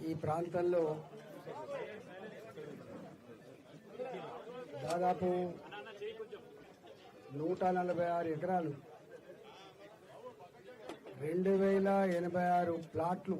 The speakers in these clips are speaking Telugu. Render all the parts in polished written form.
ఈ ప్రాంతంలో దాదాపు 146 ఎకరాలు 2086 ప్లాట్లు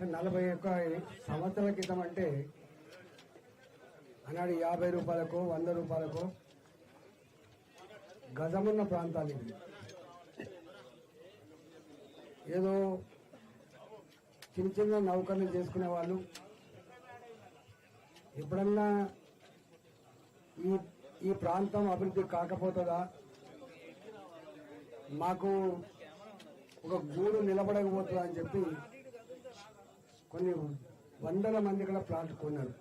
41 సంవత్సరాల క్రితం అంటే ఆనాడు 50 రూపాయలకో 100 రూపాయలకో గజమున్న ప్రాంతాలు ఇవి. ఏదో చిన్న చిన్న నౌకర్లు చేసుకునే వాళ్ళు ఎప్పుడన్నా ఈ ప్రాంతం అభివృద్ధి కాకపోతుందా, మాకు ఒక గూడు నిలబడకపోతుందా అని చెప్పి కొన్ని వందల మంది కూడా ప్లాట్ కొన్నారు.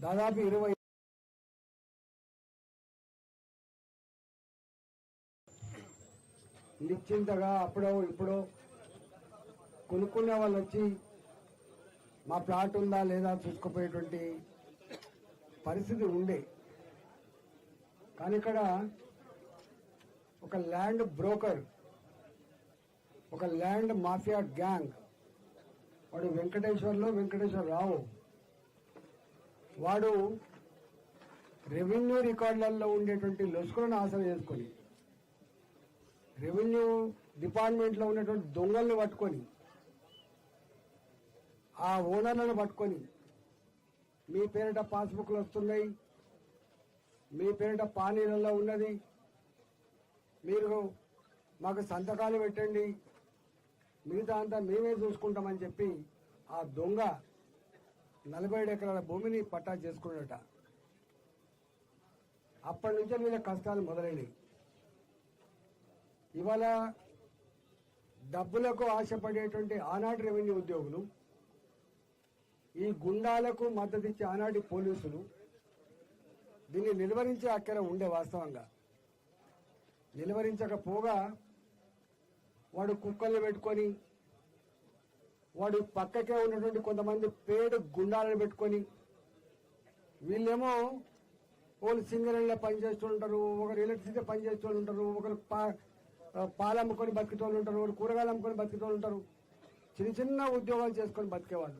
దాదాపు 20 నిశ్చింతగా అప్పుడో ఇప్పుడో కొనుక్కునే వాళ్ళు వచ్చి మా ప్లాట్ ఉందా లేదా చూసుకుపోయేటువంటి పరిస్థితి ఉండే. కానీ ఇక్కడ ఒక ల్యాండ్ బ్రోకర్, ఒక ల్యాండ్ మాఫియా గ్యాంగ్, వాడు వెంకటేశ్వరరావు, వాడు రెవెన్యూ రికార్డులలో ఉండేటువంటి లొసుకులను ఆసన చేసుకొని రెవెన్యూ డిపార్ట్మెంట్లో ఉన్నటువంటి దొంగల్ని పట్టుకొని ఆ ఓనర్లను పట్టుకొని మీ పేరిట పాస్బుక్లు వస్తున్నాయి, మీ పేరిట పానీలలో ఉన్నది, మీరు మాకు సంతకాలు పెట్టండి, మిగతా అంతా మేమే చూసుకుంటామని చెప్పి ఆ దొంగ 47 ఎకరాల భూమిని పట్టా చేసుకున్నట. అప్పటి నుంచే వీళ్ళ కష్టాలు మొదలైనవి. ఇవాళ డబ్బులకు ఆశపడేటువంటి ఆనాటి రెవెన్యూ ఉద్యోగులు, ఈ గుండాలకు మద్దతు ఇచ్చే ఆనాటి పోలీసులు దీన్ని నిలువరించే అక్కర ఉండే. వాస్తవంగా నిలువరించకపోగా వాడు కుక్కల్ని పెట్టుకొని, వాడు పక్కకే ఉన్నటువంటి కొంతమంది పేడు గుండాలను పెట్టుకొని, వీళ్ళేమో ఒకరు సింగరేణిలో పనిచేస్తూ ఉంటారు, ఒకరు ఎలక్ట్రిసిటీ పనిచేస్తూ ఉంటారు, ఒకరు పాలు అమ్ముకొని బతికేటోళ్ళు ఉంటారు, ఒకరు కూరగాయలు అమ్ముకొని బతికేటోళ్ళు ఉంటారు. చిన్న చిన్న ఉద్యోగాలు చేసుకొని బతికేవాళ్ళు,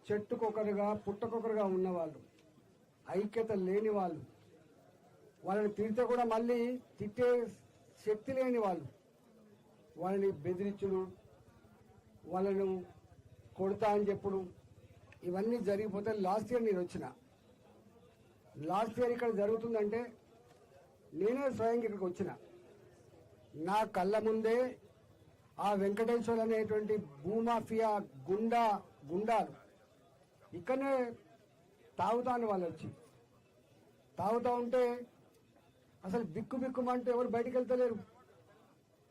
చెట్టుకొకరుగా పుట్టకొకరుగా ఉన్నవాళ్ళు, ఐక్యత లేని వాళ్ళు, వాళ్ళని తిడితే కూడా మళ్ళీ తిట్టే శక్తి లేని వాళ్ళు, వాళ్ళని బెదిరించుడు, వాళ్ళను కొడతా అని చెప్పుడు, ఇవన్నీ జరిగిపోతే లాస్ట్ ఇయర్ నేను వచ్చిన. లాస్ట్ ఇయర్ ఇక్కడ జరుగుతుందంటే నేనే స్వయంగా ఇక్కడికి వచ్చిన. నా కళ్ళ ముందే ఆ వెంకటేశ్వర్ అనేటువంటి భూమాఫియా గుండాలు ఇక్కడనే తాగుతాను. వాళ్ళు వచ్చి తాగుతూ ఉంటే అసలు బిక్కుమంటే ఎవరు బయటికి వెళ్తలేరు.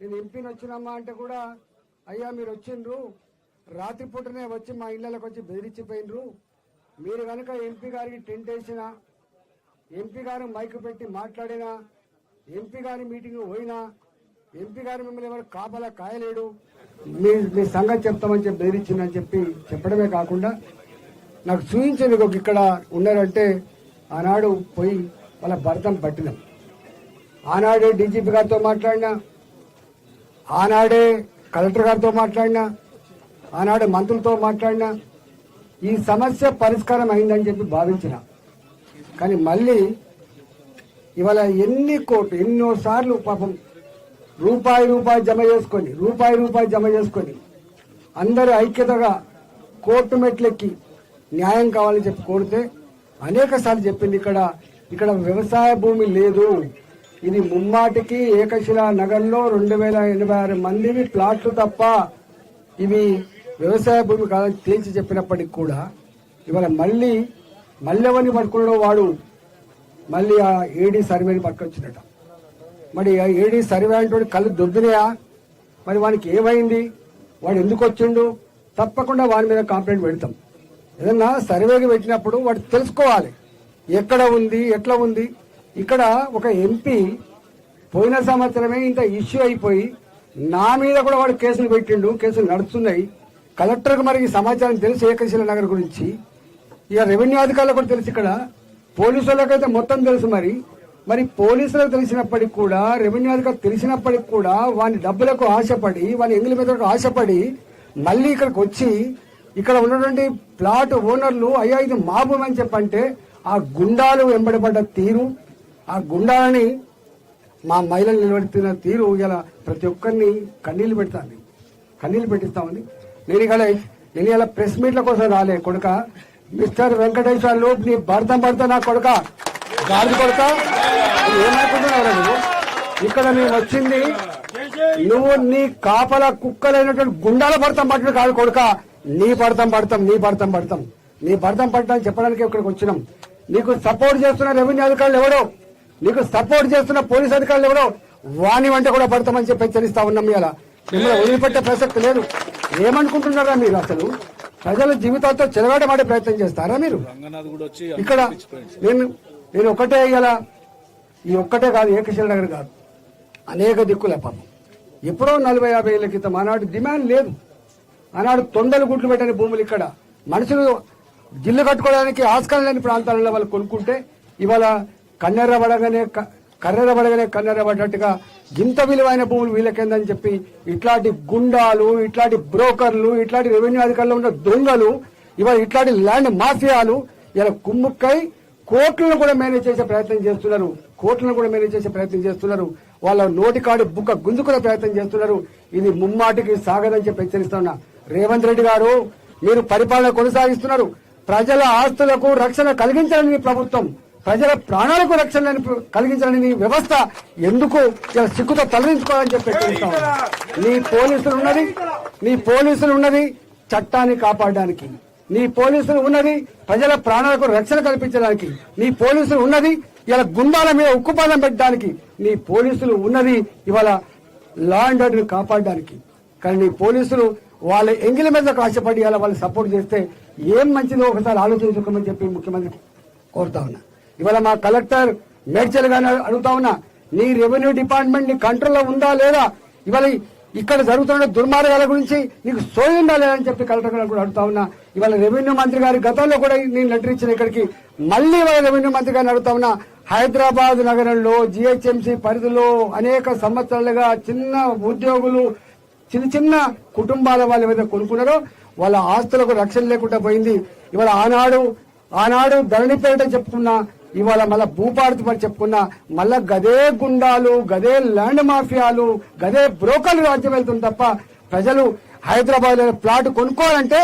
నేను ఎంపీని వచ్చినమ్మా అంటే కూడా, అయ్యా మీరు వచ్చిండ్రు, రాత్రిపూటనే వచ్చి మా ఇళ్ళకి వచ్చి బెదిరించిపోయినరు, మీరు కనుక ఎంపీ గారికి టెంట్ వేసినా, ఎంపీ గారు మైకు పెట్టి మాట్లాడినా, ఎంపీ గారి మీటింగ్ పోయినా, ఎంపీ గారు మిమ్మల్ని ఎవరు కాపలా కాయలేడు, మీ సంగతి చెప్తామని చెప్పి బెదిరించిందని చెప్పి చెప్పడమే కాకుండా నాకు చూపించింది. ఇక్కడ ఉన్నారంటే ఆనాడు పోయి వాళ్ళ భర్తను పట్టినాం, ఆనాడే డీజీపీ గారితో మాట్లాడినా, ఆనాడే కలెక్టర్ గారితో మాట్లాడినా, ఆనాడు మంత్రులతో మాట్లాడినా ఈ సమస్య పరిష్కారం అయిందని చెప్పి భావించిన. కానీ మళ్ళీ ఇవాళ ఎన్నోసార్లు పాపం రూపాయి జమ చేసుకొని అందరూ ఐక్యతగా కోర్టు మెట్లెక్కి న్యాయం కావాలని చెప్పి కోరితే అనేక సార్లు చెప్పింది, ఇక్కడ వ్యవసాయ భూమి లేదు, ఇది ముమ్మాటికి ఏకశిలా నగర్లో 2086 మందివి ప్లాట్లు తప్ప ఇవి వ్యవసాయ భూమి కాదని తేల్చి చెప్పినప్పటికి కూడా ఇవాళ మళ్ళీ ఎవరిని పట్టుకున్నాడో వాడు మళ్ళీ ఆ ఏడీ సర్వేని పట్టుకొచ్చినట. మరి ఆ ఏడీ సర్వే అంటే కళ్ళు దొబ్బినాయా, మరి వానికి ఏమైంది, వాడు ఎందుకు వచ్చిండు, తప్పకుండా వాడి మీద కంప్లైంట్ పెడతాం. ఏదన్నా సర్వేకి పెట్టినప్పుడు వాడు తెలుసుకోవాలి ఎక్కడ ఉంది, ఎట్లా ఉంది. ఇక్కడ ఒక ఎంపీ పోయిన సంవత్సరమే ఇంత ఇష్యూ అయిపోయి నా మీద కూడా వాడు కేసులు పెట్టిండు, కేసులు నడుస్తున్నాయి. కలెక్టర్కి మరి సమాచారం తెలుసు ఏకశిల నగర్ గురించి, ఇక రెవెన్యూ అధికారులకు కూడా తెలుసు, ఇక్కడ పోలీసు వాళ్ళకైతే మొత్తం తెలుసు. మరి మరి పోలీసులకు తెలిసినప్పటికి కూడా, రెవెన్యూ అధికారులకు తెలిసినప్పటికి కూడా వాని డబ్బులకు ఆశపడి, వాని ఎంగిలి మెదడుకు ఆశపడి మళ్ళీ ఇక్కడికి వచ్చి ఇక్కడ ఉన్నటువంటి ప్లాట్ ఓనర్లు అయ్యా ఇది మా భూమి అని చెప్పంటే ఆ గుండాలు వెంబడబడ్డ తీరు, ఆ గుండాలని మా మహిళలు నిలబెడుతున్న తీరు ఇలా ప్రతి ఒక్కరిని కన్నీళ్లు పెడతాను, కన్నీళ్లు పెట్టిస్తామని. నేను ఇలా ప్రెస్ మీట్ల కోసం రాలే కొడుక. మిస్టర్ వెంకటేశ్వర్లు నీ భర్త నా కొడుక, గాడి కొడుక, ఏమనుకుంటున్నావు నువ్వు? ఇక్కడ నేను వచ్చింది నువ్వు నీ కాపల కుక్కలైనటువంటి గుండాల భర్తం పట్టడం కాదు కొడుక. నీ భర్తం పట్టడం చెప్పడానికి ఇక్కడికి వచ్చినాం. నీకు సపోర్ట్ చేస్తున్న రెవెన్యూ అధికారులు ఎవడో, నీకు సపోర్ట్ చేస్తున్న పోలీస్ అధికారులు ఎవడో వాని వెంట కూడా పడతామని చెప్పి హెచ్చరిస్తా ఉన్నాం. ఇలా మిమ్మల్ని వదిలిపెట్టే ప్రసక్తి లేదు. ఏమనుకుంటున్నారా మీరు? అసలు ప్రజల జీవితాలతో చెలగాటమాడే ప్రయత్నం చేస్తారా మీరు? ఇక్కడ నేను ఒకటే ఇలా ఈ ఒక్కటే కాదు, ఏకశిల నగర్ కాదు, అనేక దిక్కుల పాపం. ఎప్పుడో 40-50 ఏళ్ల క్రితం ఆనాడు డిమాండ్ లేదు. ఆనాడు తొండలు గుడ్లు పెట్టని భూములు ఇక్కడ మనుషులు జిల్లు కట్టుకోవడానికి ఆస్కారం లేని ప్రాంతాలలో వాళ్ళు కొనుక్కుంటే ఇవాళ కన్నెర్ర పడగానే కన్నెర్ర పడ్డట్టుగా ఇంత విలువైన భూములు వీళ్ళకేందని చెప్పి ఇట్లాంటి గుండాలు, ఇట్లాంటి బ్రోకర్లు, ఇట్లాంటి రెవెన్యూ అధికారులు ఉన్న దొంగలు, ఇవాళ ఇట్లాంటి ల్యాండ్ మాఫియాలు ఇలా కుమ్ముక్కై కోట్లను కూడా మేనేజ్ చేసే ప్రయత్నం చేస్తున్నారు. వాళ్ళ నోటికాడి బుక్క గుంజుకునే ప్రయత్నం చేస్తున్నారు. ఇది ముమ్మాటికి సాగదని చెప్పి హెచ్చరిస్తున్నా. రేవంత్ రెడ్డి గారు, మీరు పరిపాలన కొనసాగిస్తున్నారు. ప్రజల ఆస్తులకు రక్షణ కలిగించాలని ప్రభుత్వం, ప్రజల ప్రాణాలకు రక్షణ కలిగించాలని వ్యవస్థ ఎందుకు ఇలా సిగ్గుతో తలదించుకోవాలని చెప్పి హెచ్చరిస్తాం. నీ పోలీసులు ఉన్నది చట్టాన్ని కాపాడడానికి, నీ పోలీసులు ఉన్నది ప్రజల ప్రాణాలకు రక్షణ కల్పించడానికి, నీ పోలీసులు ఉన్నది ఇలా గుండాల మీద ఉక్కుపాదం పెట్టడానికి, నీ పోలీసులు ఉన్నది ఇవాళ లా అండ్ ఆర్డర్ కాపాడడానికి. కానీ నీ పోలీసులు వాళ్ళ ఎంగిలి మీద ఆశపడి ఇలా వాళ్ళు సపోర్ట్ చేస్తే ఏం మంచిదో ఒకసారి ఆలోచించుకోమని చెప్పి ముఖ్యమంత్రి కోరుతా ఉన్నా. ఇవాళ మా కలెక్టర్ మేడ్చల్ గారిని అడుగుతా ఉన్నా, నీ రెవెన్యూ డిపార్ట్మెంట్ నీ కంట్రోల్లో ఉందా లేదా? ఇవాళ ఇక్కడ జరుగుతున్న దుర్మార్గాల గురించి నీకు సోయిందా లేదని చెప్పి కలెక్టర్ గారు కూడా అడుగుతా ఉన్నా. ఇవాళ రెవెన్యూ మంత్రి గారి గతంలో కూడా నేను లెటర్ ఇచ్చిన ఇక్కడికి, మళ్లీ ఇవాళ రెవెన్యూ మంత్రి గారిని అడుగుతా ఉన్నా. హైదరాబాద్ నగరంలో జిహెచ్ఎంసీ పరిధిలో అనేక సంవత్సరాలుగా చిన్న ఉద్యోగులు, చిన్న కుటుంబాల వాళ్ళ మీద కొనుక్కున్నారో వాళ్ళ ఆస్తులకు రక్షణ లేకుండా పోయింది. ఇవాళ ఆనాడు ధరణిపేట చెప్పుకున్నా, ఇవాళ మళ్ళా భూపార్తి పడి చెప్పుకున్నా, మళ్ళా గదే గుండాలు, గదే ల్యాండ్ మాఫియాలు, గదే బ్రోకర్లు రాజ్యం వెళ్తుంది తప్ప ప్రజలు హైదరాబాద్ లో ప్లాట్ కొనుక్కోవాలంటే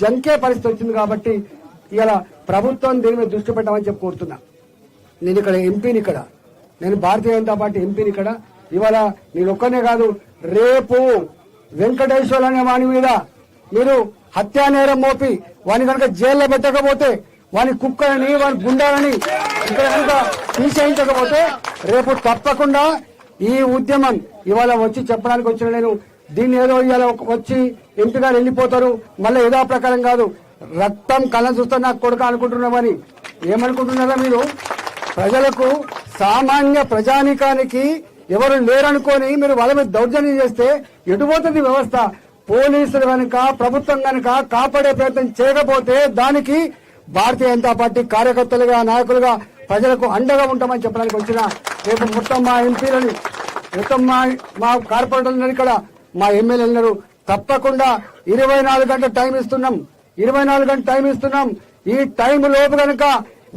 జంకే పరిస్థితి వచ్చింది. కాబట్టి ఇలా ప్రభుత్వం దీని మీద దృష్టి పెట్టమని చెప్పి కోరుతున్నా. నేను ఇక్కడ ఎంపీని, నేను భారతీయ జనతా పార్టీ ఎంపీని ఇక్కడ. ఇవాళ నేను ఒక్కనే కాదు, రేపు వెంకటేశ్వర్ అనే వాని మీద మీరు హత్యా నేరం మోపి వాని కనుక జైల్లో పెట్టకపోతే, వాని కుక్కలని, వాని గుండాలని ఇక్కడ కనుక తీసేయించకపోతే రేపు తప్పకుండా ఈ ఉద్యమం ఇవాళ వచ్చి చెప్పడానికి వచ్చిన నేను దీన్ని ఏదో ఇవాళ వచ్చి ఎంపీ గారు వెళ్ళిపోతారు, మళ్ళీ ఏదో ప్రకారం కాదు, రక్తం కళ్ళ చూస్తే నాకు కొడుక అనుకుంటున్నామని. ఏమనుకుంటున్నారా మీరు? ప్రజలకు, సామాన్య ప్రజానికానికి ఎవరు లేరనుకొని మీరు వాళ్ళ మీద దౌర్జన్యం చేస్తే ఎటుపోతుంది వ్యవస్థ? పోలీసులు కనుక, ప్రభుత్వం కనుక కాపాడే ప్రయత్నం చేయకపోతే దానికి భారతీయ జనతా పార్టీ కార్యకర్తలుగా, నాయకులుగా ప్రజలకు అండగా ఉంటామని చెప్పడానికి వచ్చిన రేపు మొత్తం మా ఎంపీలని, మొత్తం మా కార్పొరేటర్లు ఇక్కడ, మా ఎమ్మెల్యేలు తప్పకుండా 24 గంటల టైం ఇస్తున్నాం. 24 గంటల టైం ఇస్తున్నాం. ఈ టైం లోపు కనుక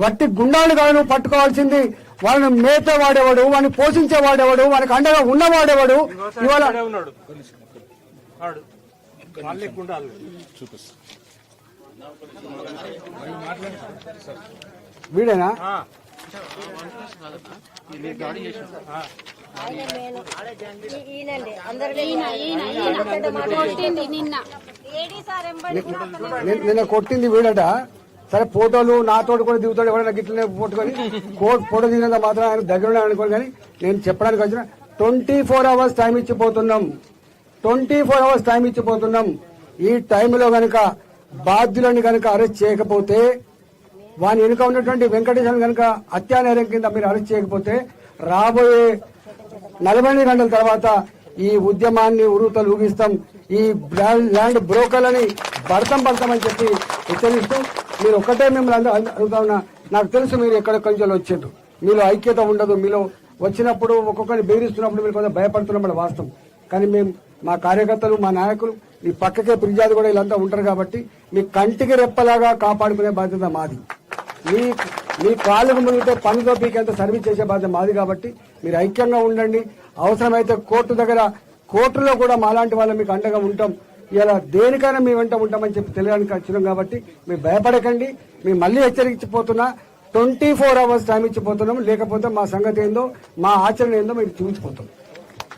వట్టి గుండాలు కాదు పట్టుకోవాల్సింది. వాళ్ళని మేత వాడేవాడు, వాడిని పోషించే వాడేవాడు, వానికి అండగా ఉన్నవాడేవాడు. ఇవాళ వీడేనా? నిన్న కొట్టింది వీడట. సరే ఫోటోలు నాతోటి కూడా దిగుతాడు, ఎవరైనా గిట్లనే పట్టుకొని ఫోటో దిగినంత మాత్రం ఆయన దగ్గర అనుకోని. కానీ నేను చెప్పడానికి వచ్చిన 24 hours టైం ఇచ్చిపోతున్నాం. 24 hours టైం ఇచ్చిపోతున్నాం. ఈ టైంలో గనక బాధ్యులని గనక అరెస్ట్ చేయకపోతే, వాని వెనుక ఉన్నటువంటి వెంకటేశ్వర గనక హత్యానేరం కింద మీరు అరెస్ట్ చేయకపోతే రాబోయే 40 గంటల తర్వాత ఈ ఉద్యమాన్ని ఉరుతలు ఊగిస్తాం. ఈ ల్యాండ్ బ్రోకర్లని పడతామని చెప్పి హెచ్చరిస్తూ, మీరు ఒక్కటే మిమ్మల్ని అడుగుతా ఉన్నా. నాకు తెలుసు మీరు ఎక్కడెక్కడి నుంచి వచ్చిండ్రు. మీలో ఐక్యత ఉండదు, మీలో వచ్చినప్పుడు ఒక్కొక్కరిని బెదిరిస్తున్నప్పుడు మీరు కొంచెం భయపడుతున్నప్పుడు వాస్తవం. కానీ మేము మా కార్యకర్తలు, మా నాయకులు ఈ పక్కకే ఫిర్యాదు కూడా వీళ్ళంతా ఉంటారు కాబట్టి మీ కంటికి రెప్పలాగా కాపాడుకునే బాధ్యత మాది. మీ కాళ్ళకు మునిగితే పనితో పీకేంత సర్వీస్ చేసే బాధ్యత మాది. కాబట్టి మీరు ఐక్యంగా ఉండండి. అవసరమైతే కోర్టులో కూడా మాలాంటి వాళ్ళు మీకు అండగా ఉంటాం. ఇలా దేనికైనా మీ వెంట ఉంటామని చెప్పి తెలియడానికి వచ్చినాం. కాబట్టి మీరు భయపడకండి. మేము మళ్ళీ హెచ్చరించిపోతున్నా, 24 hours టైం ఇచ్చిపోతున్నాం. లేకపోతే మా సంగతి ఏందో, మా ఆచరణ ఏందో మీరు చూసిపోతాం.